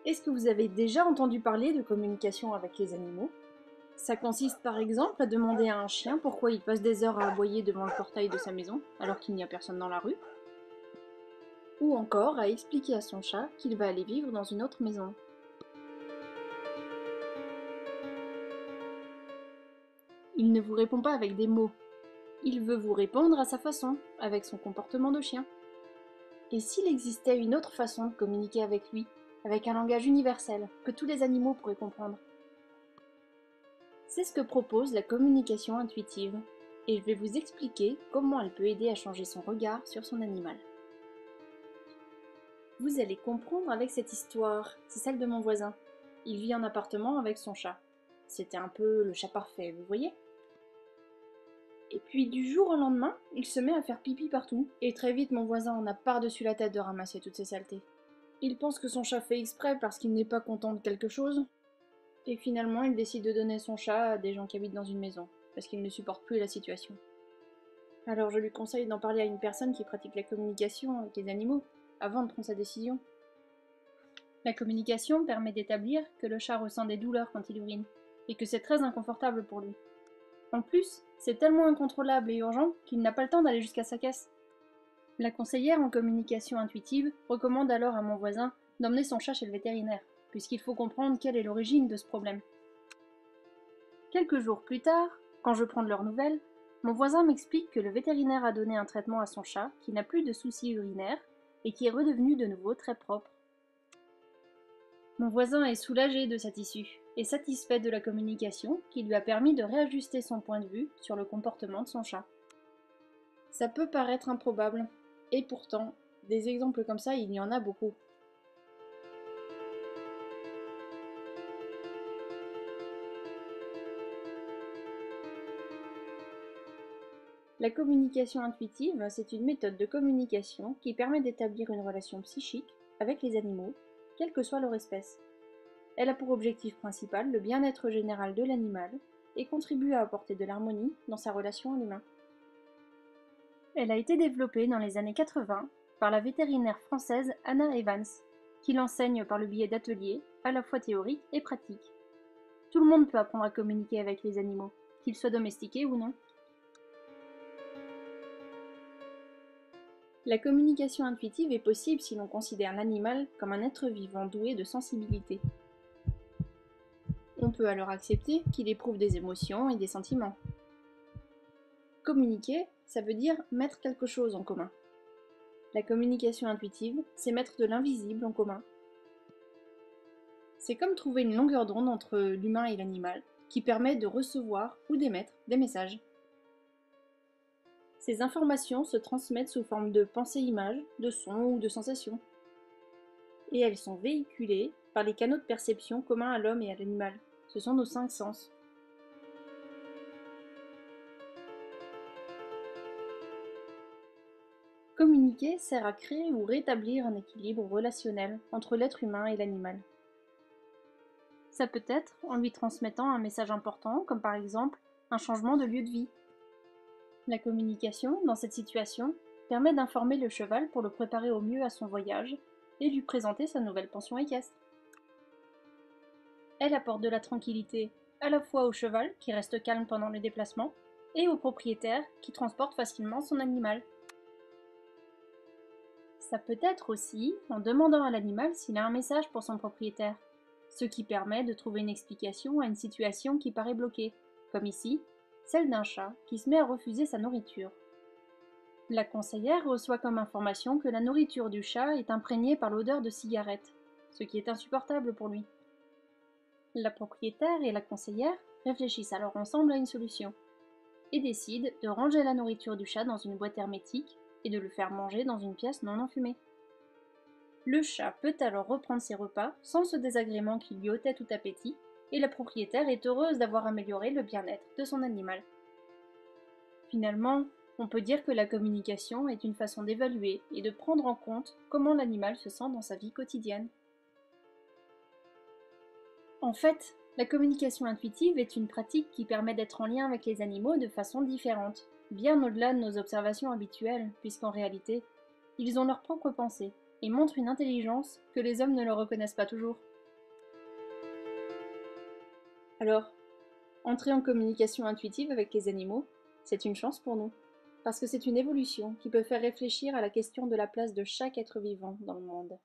Est-ce que vous avez déjà entendu parler de communication avec les animaux? Ça consiste par exemple à demander à un chien pourquoi il passe des heures à aboyer devant le portail de sa maison alors qu'il n'y a personne dans la rue, ou encore à expliquer à son chat qu'il va aller vivre dans une autre maison. Il ne vous répond pas avec des mots, il veut vous répondre à sa façon, avec son comportement de chien. Et s'il existait une autre façon de communiquer avec lui, avec un langage universel, que tous les animaux pourraient comprendre? C'est ce que propose la communication intuitive, et je vais vous expliquer comment elle peut aider à changer son regard sur son animal. Vous allez comprendre avec cette histoire, c'est celle de mon voisin. Il vit en appartement avec son chat. C'était un peu le chat parfait, vous voyez? Et puis du jour au lendemain, il se met à faire pipi partout, et très vite mon voisin en a par-dessus la tête de ramasser toutes ces saletés. Il pense que son chat fait exprès parce qu'il n'est pas content de quelque chose, et finalement il décide de donner son chat à des gens qui habitent dans une maison, parce qu'il ne supporte plus la situation. Alors je lui conseille d'en parler à une personne qui pratique la communication avec les animaux, avant de prendre sa décision. La communication permet d'établir que le chat ressent des douleurs quand il urine, et que c'est très inconfortable pour lui. En plus, c'est tellement incontrôlable et urgent qu'il n'a pas le temps d'aller jusqu'à sa caisse. La conseillère en communication intuitive recommande alors à mon voisin d'emmener son chat chez le vétérinaire, puisqu'il faut comprendre quelle est l'origine de ce problème. Quelques jours plus tard, quand je prends de leurs nouvelles, mon voisin m'explique que le vétérinaire a donné un traitement à son chat qui n'a plus de soucis urinaires et qui est redevenu de nouveau très propre. Mon voisin est soulagé de cette issue et satisfait de la communication qui lui a permis de réajuster son point de vue sur le comportement de son chat. Ça peut paraître improbable, et pourtant, des exemples comme ça, il y en a beaucoup. La communication intuitive, c'est une méthode de communication qui permet d'établir une relation psychique avec les animaux, quelle que soit leur espèce. Elle a pour objectif principal le bien-être général de l'animal et contribue à apporter de l'harmonie dans sa relation à l'humain. Elle a été développée dans les années 80 par la vétérinaire française Anna Evans, qui l'enseigne par le biais d'ateliers à la fois théoriques et pratiques. Tout le monde peut apprendre à communiquer avec les animaux, qu'ils soient domestiqués ou non. La communication intuitive est possible si l'on considère l'animal comme un être vivant doué de sensibilité. On peut alors accepter qu'il éprouve des émotions et des sentiments. Communiquer, ça veut dire mettre quelque chose en commun. La communication intuitive, c'est mettre de l'invisible en commun. C'est comme trouver une longueur d'onde entre l'humain et l'animal, qui permet de recevoir ou d'émettre des messages. Ces informations se transmettent sous forme de pensées-images, de sons ou de sensations. Et elles sont véhiculées par les canaux de perception communs à l'homme et à l'animal. Ce sont nos 5 sens. Communiquer sert à créer ou rétablir un équilibre relationnel entre l'être humain et l'animal. Ça peut être en lui transmettant un message important, comme par exemple un changement de lieu de vie. La communication, dans cette situation, permet d'informer le cheval pour le préparer au mieux à son voyage et lui présenter sa nouvelle pension équestre. Elle apporte de la tranquillité à la fois au cheval, qui reste calme pendant le déplacement, et au propriétaire, qui transporte facilement son animal. Ça peut être aussi en demandant à l'animal s'il a un message pour son propriétaire, ce qui permet de trouver une explication à une situation qui paraît bloquée, comme ici, celle d'un chat qui se met à refuser sa nourriture. La conseillère reçoit comme information que la nourriture du chat est imprégnée par l'odeur de cigarette, ce qui est insupportable pour lui. La propriétaire et la conseillère réfléchissent alors ensemble à une solution, et décident de ranger la nourriture du chat dans une boîte hermétique et de le faire manger dans une pièce non enfumée. Le chat peut alors reprendre ses repas sans ce désagrément qui lui ôtait tout appétit, et la propriétaire est heureuse d'avoir amélioré le bien-être de son animal. Finalement, on peut dire que la communication est une façon d'évaluer et de prendre en compte comment l'animal se sent dans sa vie quotidienne. En fait, la communication intuitive est une pratique qui permet d'être en lien avec les animaux de façon différente, bien au-delà de nos observations habituelles, puisqu'en réalité, ils ont leur propre pensée et montrent une intelligence que les hommes ne leur reconnaissent pas toujours. Alors, entrer en communication intuitive avec les animaux, c'est une chance pour nous, parce que c'est une évolution qui peut faire réfléchir à la question de la place de chaque être vivant dans le monde.